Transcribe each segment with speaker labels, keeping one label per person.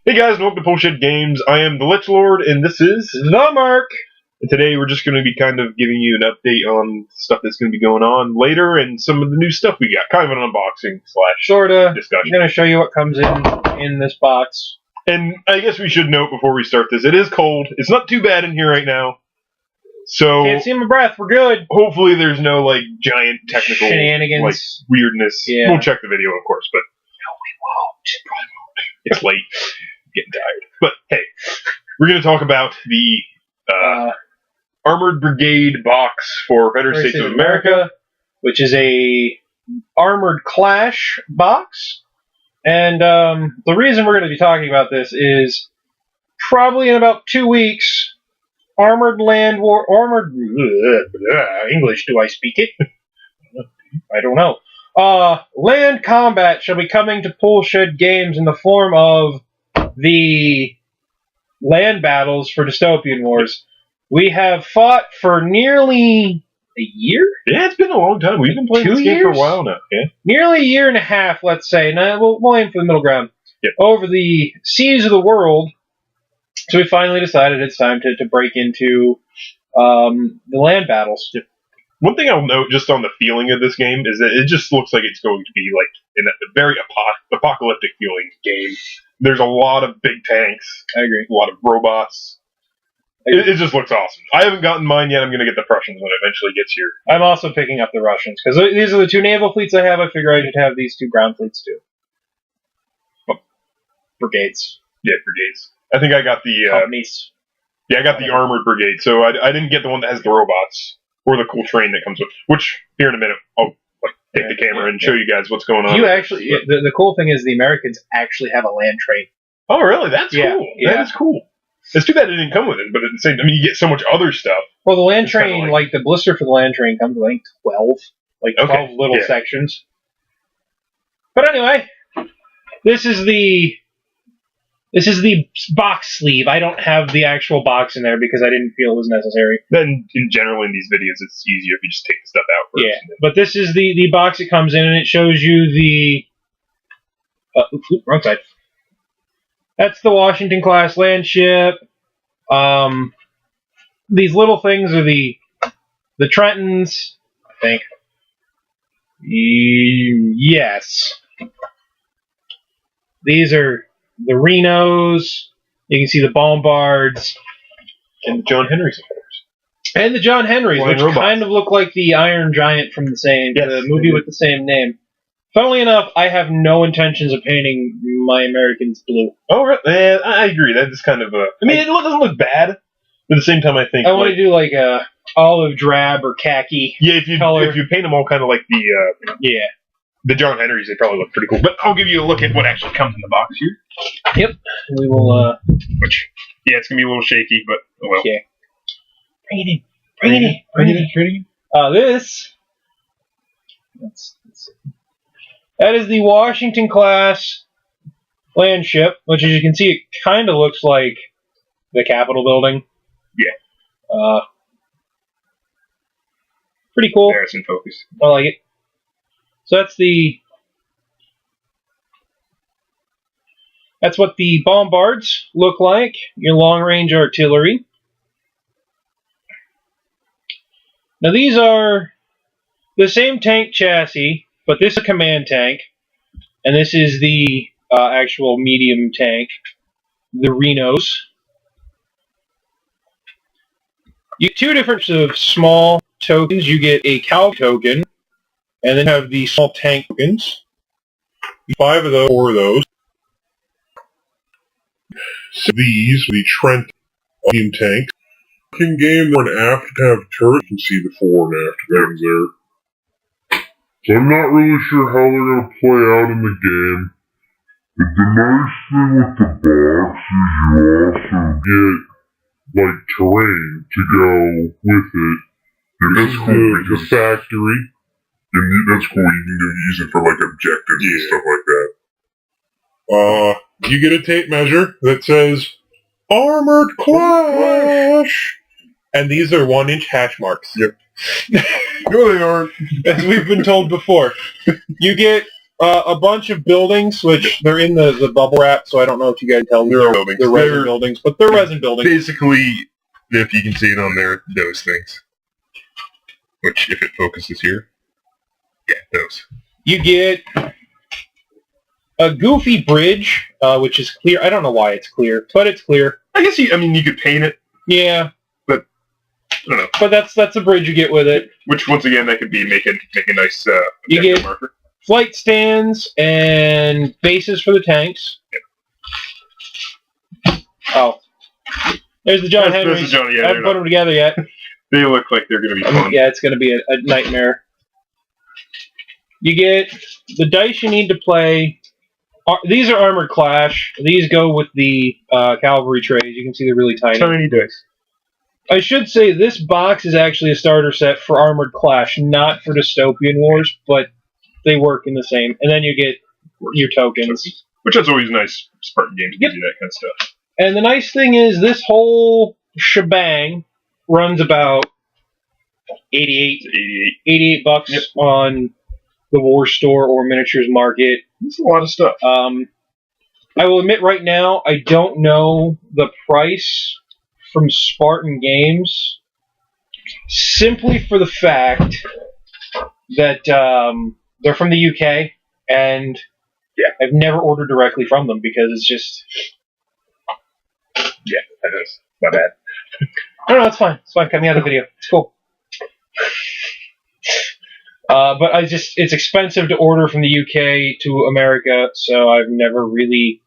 Speaker 1: Hey guys, welcome to Bullshit Games. I am the Lich Lord, and this is
Speaker 2: The Merc.
Speaker 1: And today we're just going to be kind of giving you an update on stuff that's going to be going on later, and some of the new stuff we got. Kind of an unboxing slash
Speaker 2: Sorta.
Speaker 1: discussion.
Speaker 2: I'm going to show you what comes in this box.
Speaker 1: And I guess we should note before we start this, it is cold. It's not too bad in here right now. So
Speaker 2: Can't see my breath. We're good.
Speaker 1: hopefully there's no like giant technical
Speaker 2: Shenanigans.
Speaker 1: like weirdness.
Speaker 2: Yeah.
Speaker 1: We'll check the video, of course, but no, we won't. Probably won't. It's late. I'm getting tired. But hey, we're going to talk about the Armored Brigade box for United States of America,
Speaker 2: which is a Armored Clash box. And the reason we're going to be talking about this is probably in about 2 weeks, English, do I speak it? I don't know. Land combat shall be coming to Bullshit Games in the form of the land battles for Dystopian Wars. We have fought for nearly a year?
Speaker 1: Yeah, it's been a long time. We've been playing this game for a while now. Yeah.
Speaker 2: Nearly a year and a half, let's say. Now, we'll aim for the middle ground.
Speaker 1: Yep.
Speaker 2: Over the seas of the world. So we finally decided it's time to break into the land battles.
Speaker 1: Yep. One thing I'll note just on the feeling of this game is that it just looks like it's going to be like in a very apocalyptic feeling game. There's a lot of big tanks.
Speaker 2: I agree.
Speaker 1: A lot of robots. It just looks awesome. I haven't gotten mine yet. I'm going to get the Prussians when it eventually gets here.
Speaker 2: I'm also picking up the Russians, because these are the two naval fleets I have. I figure I should have these two ground fleets too. Oh, brigades.
Speaker 1: Yeah, brigades. I think I got the...
Speaker 2: companies.
Speaker 1: Yeah, I got the Armored Brigade, so I didn't get the one that has the robots, or the cool train that comes with, which, here in a minute, I'll take the camera and show you guys what's going on.
Speaker 2: You actually... The cool thing is the Americans actually have a land train.
Speaker 1: Oh, really? That's cool.
Speaker 2: Yeah.
Speaker 1: That is cool. It's too bad it didn't come with it, but at the same time, you get so much other stuff.
Speaker 2: Well, the land train, like the blister for the land train comes with, I think, 12. Like 12 little sections. But anyway, this is the box sleeve. I don't have the actual box in there because I didn't feel it was necessary.
Speaker 1: Then, in general, in these videos, it's easier if you just take the stuff out first.
Speaker 2: Yeah, but this is the box it comes in, and it shows you the... wrong side. That's the Washington-class land ship. These little things are the Trentons, I think. Yes. These are the Renos. You can see the Bombards.
Speaker 1: And the John Henrys, of course.
Speaker 2: And the John Henrys, which kind of look like the Iron Giant from the movie with the same name. Funnily enough, I have no intentions of painting my Americans blue.
Speaker 1: Oh, really? I agree. That is kind of a... I mean, it doesn't look bad. But at the same time, I think...
Speaker 2: I want to do like a olive drab or khaki color.
Speaker 1: If you paint them all kind of like the John Henrys, they probably look pretty cool. But I'll give you a look at what actually comes in the box here.
Speaker 2: Yep. We will...
Speaker 1: it's going to be a little shaky, but oh well.
Speaker 2: Yeah. Bring it in. This... That is the Washington-class land ship, which, as you can see, it kind of looks like the Capitol building.
Speaker 1: Yeah.
Speaker 2: Pretty cool.
Speaker 1: Comparison focus.
Speaker 2: I like it. So that's what the Bombards look like, your long-range artillery. Now, these are the same tank chassis, but this is a command tank, and this is the actual medium tank, the Renos. You get two different sorts of small tokens. You get a cavalry token, and then you have the small tank tokens. 5 of those, 4 of those.
Speaker 3: So these, the Trent medium tank. In game, they're an aft to have turret. You can see the fore and aft guns there. So I'm not really sure how they're going to play out in the game. But the nice thing with the box is you also get, like, terrain to go with it. And that's cool. The factory. And that's cool. You can use it for, like, objectives and stuff like that.
Speaker 4: You get a tape measure that says, Armored Clash! And these are 1-inch hash marks.
Speaker 3: Yep. No, they aren't.
Speaker 4: As we've been told before. You get A bunch of buildings, which they're in the bubble wrap, so I don't know if you guys tell me
Speaker 3: They're buildings.
Speaker 4: they're resin buildings, but they're resin buildings.
Speaker 3: Basically, if you can see it on there, those things. Which, if it focuses here, yeah, those.
Speaker 2: You get a goofy bridge, which is clear. I don't know why it's clear, but it's clear.
Speaker 1: I guess you could paint it.
Speaker 2: Yeah,
Speaker 1: I don't know.
Speaker 2: but that's a bridge you get with it.
Speaker 1: Which, once again, that could be make a nice
Speaker 2: You get
Speaker 1: marker.
Speaker 2: flight stands and bases for the tanks.
Speaker 1: Yeah.
Speaker 2: Oh, there's the John Henrys.
Speaker 1: There's the John, yeah,
Speaker 2: I haven't put them together yet.
Speaker 1: They look like they're going to be fun.
Speaker 2: Yeah, it's going to be a nightmare. You get the dice you need to play. These are Armored Clash. These go with the cavalry trays. You can see they're really tiny.
Speaker 1: Tiny dice.
Speaker 2: I should say this box is actually a starter set for Armored Clash, not for Dystopian Wars, but they work in the same. And then you get your tokens.
Speaker 1: Which is always nice. Spartan games gives you that kind of stuff.
Speaker 2: And the nice thing is this whole shebang runs about $88 bucks on the War Store or Miniatures Market.
Speaker 1: It's a lot of stuff.
Speaker 2: I will admit right now, I don't know the price from Spartan Games, simply for the fact that they're from the UK, and I've never ordered directly from them because it's just...
Speaker 1: Yeah, that is. My bad.
Speaker 2: No, it's fine. It's fine. Cut me out of the video. It's cool. But it's expensive to order from the UK to America, so I've never really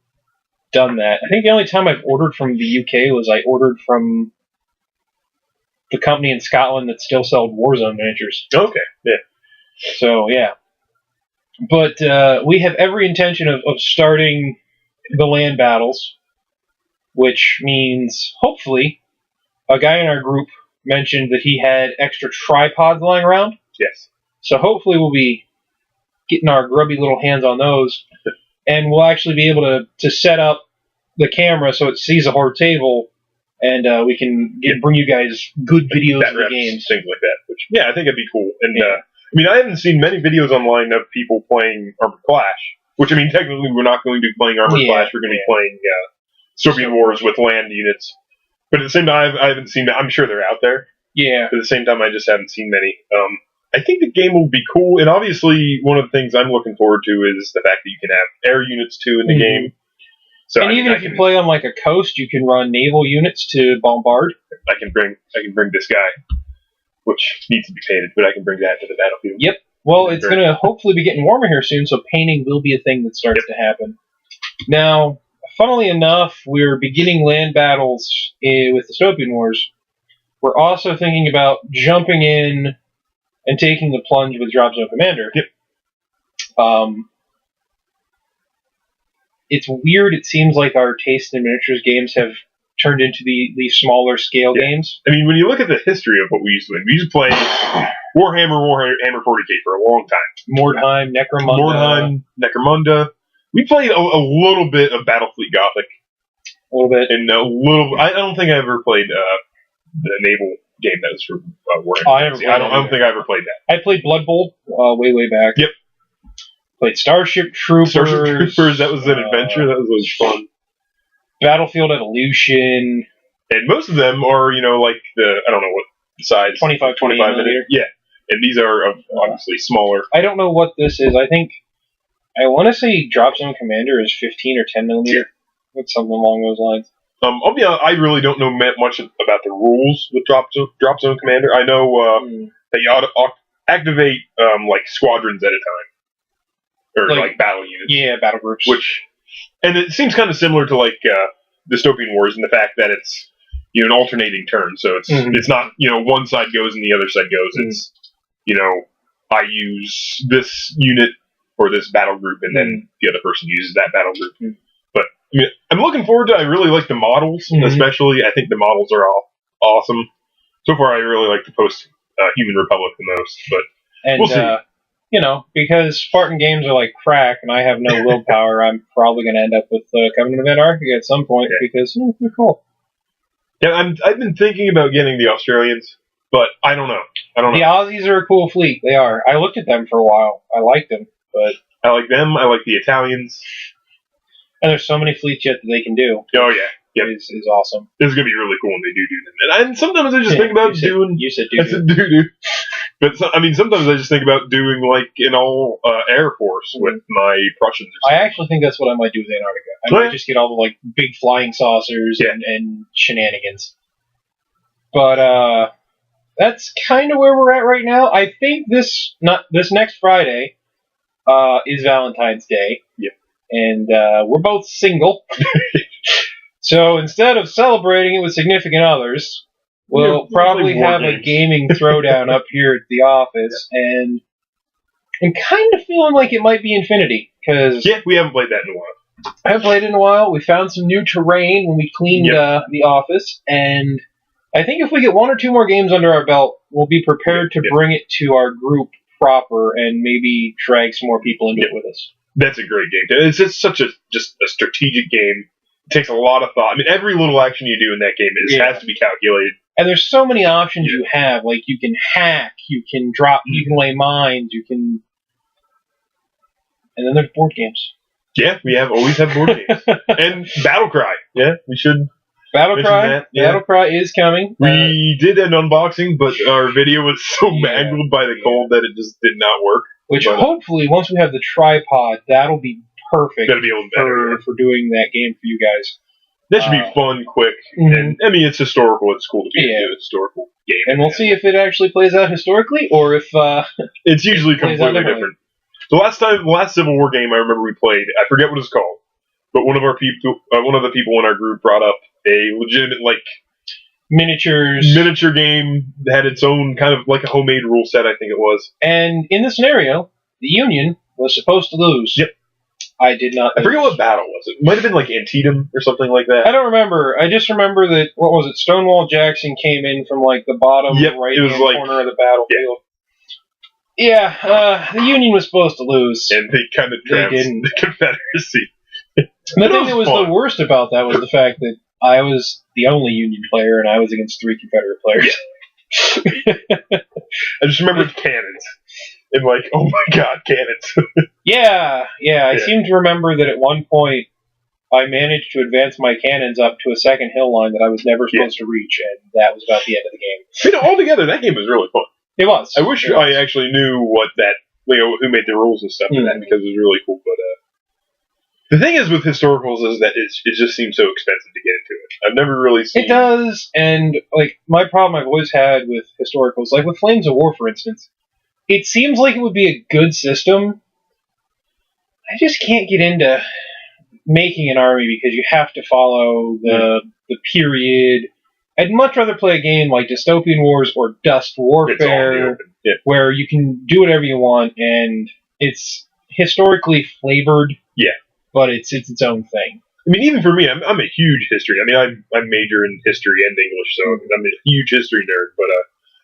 Speaker 2: done that. I think the only time I've ordered from the UK was I ordered from the company in Scotland that still sold Warzone miniatures.
Speaker 1: Okay, yeah.
Speaker 2: So, yeah. But we have every intention of starting the land battles, which means, hopefully, a guy in our group mentioned that he had extra tripods lying around.
Speaker 1: Yes.
Speaker 2: So hopefully we'll be getting our grubby little hands on those, and we'll actually be able to set up the camera so it sees a horde table, and we can bring you guys good videos of the games.
Speaker 1: Things like that. Which, I think it'd be cool. And I haven't seen many videos online of people playing Armored Clash, which, technically we're not going to be playing Armored Clash. We're going to be playing Dystopian Wars with land units. But at the same time, I haven't seen that. I'm sure they're out there.
Speaker 2: Yeah.
Speaker 1: But at the same time, I just haven't seen many. I think the game will be cool, and obviously one of the things I'm looking forward to is the fact that you can have air units too in the game. So
Speaker 2: and even if you play on like a coast, you can run naval units to bombard.
Speaker 1: I can bring this guy, which needs to be painted, but I can bring that to the battlefield.
Speaker 2: Yep. Well, it's going to hopefully be getting warmer here soon, so painting will be a thing that starts to happen. Now, funnily enough, we're beginning land battles with Dystopian Wars. We're also thinking about jumping in and taking the plunge with Drop Zone Commander.
Speaker 1: Yep.
Speaker 2: It's weird. It seems like our taste in miniatures games have turned into the smaller scale games.
Speaker 1: When you look at the history of what we used to play Warhammer 40K for a long time.
Speaker 2: Mordheim,
Speaker 1: Necromunda. We played a little bit of Battlefleet Gothic.
Speaker 2: A little bit.
Speaker 1: And I don't think I ever played the naval game that was for Warhammer. I don't think I ever played that.
Speaker 2: I played Blood Bowl way back.
Speaker 1: Yep.
Speaker 2: Played Starship Troopers.
Speaker 1: That was an adventure. That was fun.
Speaker 2: Battlefield Evolution.
Speaker 1: And most of them are, like I don't know what size.
Speaker 2: 25 millimeter.
Speaker 1: Yeah. And these are obviously smaller.
Speaker 2: I don't know what this is. I want to say Drop Zone Commander is 15 or 10 millimeter. Yeah. It's something along those lines.
Speaker 1: I really don't know much about the rules with Drop Zone Commander. I know that you ought to activate like squadrons at a time. Or like battle units.
Speaker 2: Yeah, battle groups.
Speaker 1: And it seems kind of similar to like Dystopian Wars in the fact that it's an alternating turn. So it's not one side goes and the other side goes. It's I use this unit or this battle group and then the other person uses that battle group. But I'm looking forward to it. I really like the models, especially. I think the models are all awesome. So far, I really like the post-Human Republic the most. But we'll see.
Speaker 2: Because Spartan games are like crack and I have no willpower, I'm probably going to end up with Covenant of Antarctica at some point because they're cool.
Speaker 1: Yeah, I've been thinking about getting the Australians, but I don't know.
Speaker 2: The Aussies are a cool fleet. They are. I looked at them for a while. I liked them, but
Speaker 1: I like them. I like the Italians.
Speaker 2: And there's so many fleets yet that they can do.
Speaker 1: Oh, yeah. Yep.
Speaker 2: Is awesome.
Speaker 1: This is going to be really cool when they do them. And sometimes I just think about doing...
Speaker 2: You said
Speaker 1: I said doo-doo. But, sometimes I just think about doing, like, an all-air force with my Prussians.
Speaker 2: I actually think that's what I might do with Antarctica. I might just get all the, like, big flying saucers and shenanigans. But, that's kind of where we're at right now. I think this next Friday is Valentine's Day.
Speaker 1: Yep.
Speaker 2: And we're both single. So instead of celebrating it with significant others, we'll probably have a gaming throwdown up here at the office. And I'm kind of feeling like it might be Infinity. Cause
Speaker 1: we haven't played that in a while.
Speaker 2: I haven't played it in a while. We found some new terrain when we cleaned the office. And I think if we get 1 or 2 more games under our belt, we'll be prepared to bring it to our group proper and maybe drag some more people into it with us.
Speaker 1: That's a great game. It's just such a strategic game. It takes a lot of thought. I mean, every little action you do in that game has to be calculated.
Speaker 2: And there's so many options you have. Like, you can hack, you can drop, you can lay mines, you can... And then there's board games.
Speaker 1: Yeah, we always have board games. And Battlecry. Yeah, we should...
Speaker 2: Battlecry. Battlecry is coming.
Speaker 1: We did an unboxing, but our video was so mangled by the cold that it just did not work.
Speaker 2: Which hopefully, once we have the tripod, that'll be perfect for doing that game for you guys.
Speaker 1: That should be fun, quick, and I mean, it's historical. It's cool to be a historical game.
Speaker 2: And we'll see if it actually plays out historically, or if
Speaker 1: it's usually completely different. The last Civil War game I remember we played, I forget what it's called, but one of the people in our group brought up a legitimate miniature game that had its own kind of like a homemade rule set, I think it was.
Speaker 2: And in the scenario, the Union was supposed to lose.
Speaker 1: Yep.
Speaker 2: I did not lose.
Speaker 1: I forget what battle was. It might have been like Antietam or something like that.
Speaker 2: I don't remember. I just remember that, what was it, Stonewall Jackson came in from like the bottom right-hand corner of the battlefield. Yeah, the Union was supposed to lose.
Speaker 1: And they kind of trapped the Confederacy.
Speaker 2: The thing that was the worst about that was the fact that I was the only Union player, and I was against 3 Confederate players.
Speaker 1: Yeah. I just remember cannons. And oh my god, cannons.
Speaker 2: Yeah. I seem to remember that at one point, I managed to advance my cannons up to a second hill line that I was never supposed to reach, and that was about the end of the game.
Speaker 1: Altogether, that game was really fun.
Speaker 2: It was.
Speaker 1: I wish I actually knew what who made the rules and stuff for that, because it was really cool, but the thing is with historicals is that it just seems so expensive to get into it. I've never really seen...
Speaker 2: It does, and my problem I've always had with historicals, like with Flames of War, for instance, it seems like it would be a good system. I just can't get into making an army because you have to follow the period. I'd much rather play a game like Dystopian Wars or Dust Warfare, where you can do whatever you want, and it's historically flavored. Yeah. But it's its own thing.
Speaker 1: I mean, even for me, I'm a huge history. I mean, I major in history and English, so I'm a huge history nerd. But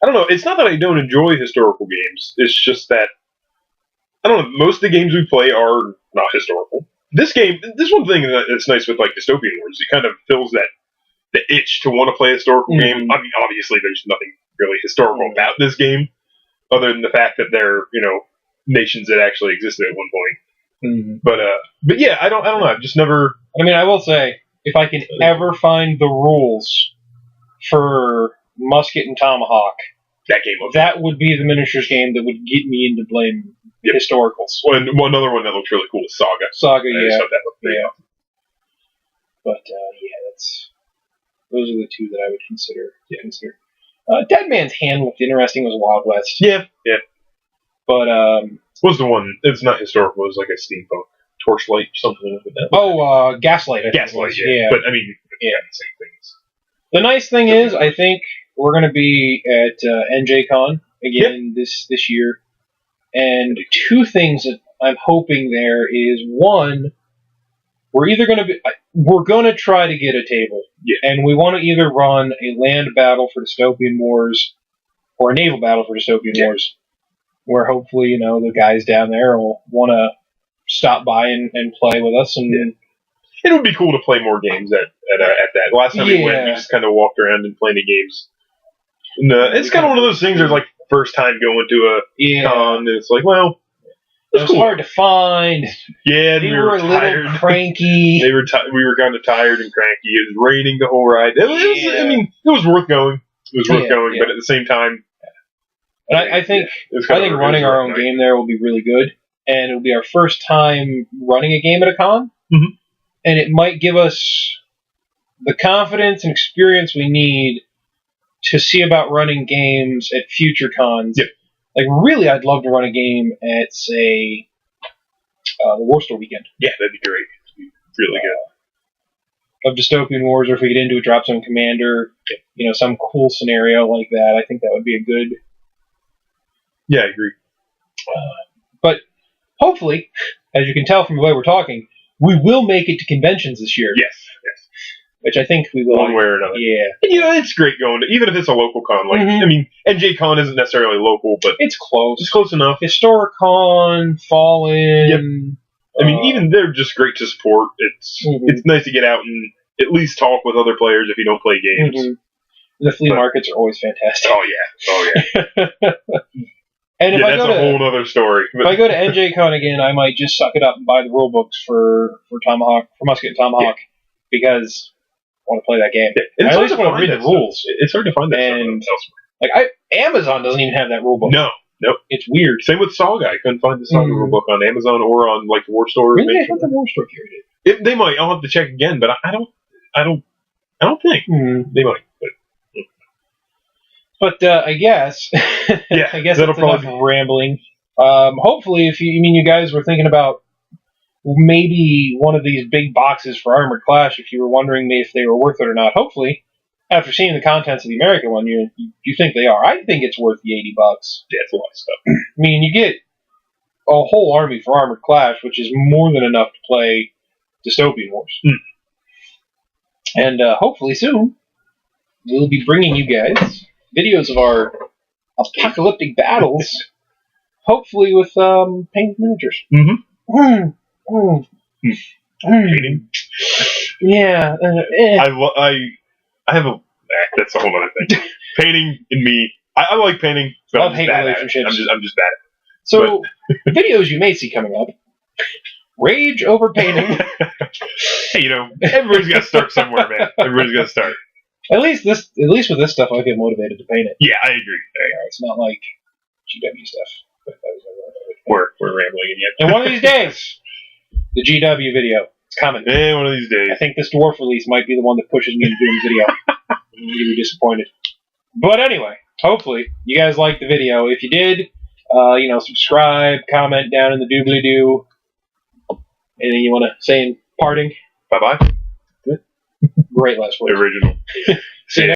Speaker 1: I don't know. It's not that I don't enjoy historical games. It's just that I don't know. Most of the games we play are not historical. This one thing that's nice with Dystopian Wars, it kind of fills the itch to want to play a historical game. I mean, obviously, there's nothing really historical about this game, other than the fact that they're nations that actually existed at one point. But yeah, I don't know. I've just never.
Speaker 2: I mean, I will say, if I can ever find the rules for Musket and Tomahawk, that would be the miniatures game that would get me into playing historicals.
Speaker 1: One other one that looks really cool is Saga.
Speaker 2: Saga,
Speaker 1: I thought that looked pretty awesome.
Speaker 2: But those are the two that I would consider. Dead Man's Hand looked interesting. It was Wild West.
Speaker 1: Yeah.
Speaker 2: But
Speaker 1: what was the one? It's not historical. It was like a steampunk torchlight, something like that.
Speaker 2: Oh, Gaslight.
Speaker 1: Gaslight. Yeah. But I mean, the same things.
Speaker 2: The nice thing is, I think we're going to be at NJCon again this year, and 2 things that I'm hoping there is, one, we're going to try to get a table, and we want to either run a land battle for Dystopian Wars or a naval battle for Dystopian Wars, where hopefully the guys down there will want to stop by and play with us. And
Speaker 1: it would be cool to play more games at that. Last time we went, we just kind of walked around and played the games. And, it's kind of one of those things. There's first time going to a con, and it's well,
Speaker 2: It was hard to find.
Speaker 1: Yeah,
Speaker 2: They
Speaker 1: we
Speaker 2: were
Speaker 1: were
Speaker 2: a little
Speaker 1: tired.
Speaker 2: cranky.
Speaker 1: We were kind of tired and cranky. It was raining the whole ride. It was worth going. It was worth going, but at the same time,
Speaker 2: and I think running our own game there will be really good, and it will be our first time running a game at a con, and it might give us the confidence and experience we need to see about running games at future cons.
Speaker 1: Yep.
Speaker 2: Like, really, I'd love to run a game at, say, the Warstore weekend.
Speaker 1: Yeah, that'd be great. It'd be really good.
Speaker 2: Of Dystopian Wars, or if we get into a Drop Zone Commander, some cool scenario like that, I think that would be a good...
Speaker 1: Yeah, I agree.
Speaker 2: But hopefully, as you can tell from the way we're talking, we will make it to conventions this year.
Speaker 1: Yes.
Speaker 2: Which I think we will.
Speaker 1: One way or another.
Speaker 2: Yeah.
Speaker 1: And, it's great going to, even if it's a local con. Like, NJ Con isn't necessarily local, but
Speaker 2: it's close.
Speaker 1: It's close enough.
Speaker 2: Historicon, Fallen.
Speaker 1: Yep. Even they're just great to support. It's nice to get out and at least talk with other players if you don't play games.
Speaker 2: The flea markets are always fantastic.
Speaker 1: Oh yeah.
Speaker 2: And if I
Speaker 1: that's
Speaker 2: go
Speaker 1: a whole other story.
Speaker 2: If I go to NJ Con again, I might just suck it up and buy the rule books for Musket and Tomahawk, because I want to play that game.
Speaker 1: Yeah.
Speaker 2: I at least want to read the rules.
Speaker 1: It's hard to find that stuff elsewhere.
Speaker 2: Amazon doesn't even have that rule book.
Speaker 1: No.
Speaker 2: It's weird.
Speaker 1: Same with Saw Guy. I couldn't find the Saw Guy rule book on Amazon or on like the War Store.
Speaker 2: Maybe I thought the War Store carried it.
Speaker 1: They might. I'll have to check again, but I don't think they might. But
Speaker 2: I guess.
Speaker 1: Yeah,
Speaker 2: I guess that's enough rambling. Hopefully, if you guys were thinking about maybe one of these big boxes for Armored Clash, if you were wondering if they were worth it or not, hopefully, after seeing the contents of the American one, you think they are. I think it's worth the $80.
Speaker 1: Yeah, it's a lot of stuff.
Speaker 2: You get a whole army for Armored Clash, which is more than enough to play Dystopian Wars. And hopefully soon, we'll be bringing you guys videos of our apocalyptic battles, hopefully with painted miniatures.
Speaker 1: Painting?
Speaker 2: Yeah.
Speaker 1: I have a... that's a whole other thing. Painting and me. I like painting, but
Speaker 2: Love-hate relationships.
Speaker 1: I'm just bad at it.
Speaker 2: So, videos you may see coming up. Rage over painting.
Speaker 1: Hey, everybody's got to start somewhere, man. Everybody's got to start.
Speaker 2: At least with this stuff, I get motivated to paint it.
Speaker 1: Yeah, I agree.
Speaker 2: It's not like GW stuff. But
Speaker 1: we're rambling again.
Speaker 2: And one of these days, the GW video. It's coming.
Speaker 1: One of these days.
Speaker 2: I think this dwarf release might be the one that pushes me to doing video. I'm really disappointed. But anyway, hopefully you guys liked the video. If you did, subscribe, comment down in the doobly-doo. Anything you want to say in parting?
Speaker 1: Bye-bye.
Speaker 2: Great last word.
Speaker 1: Original.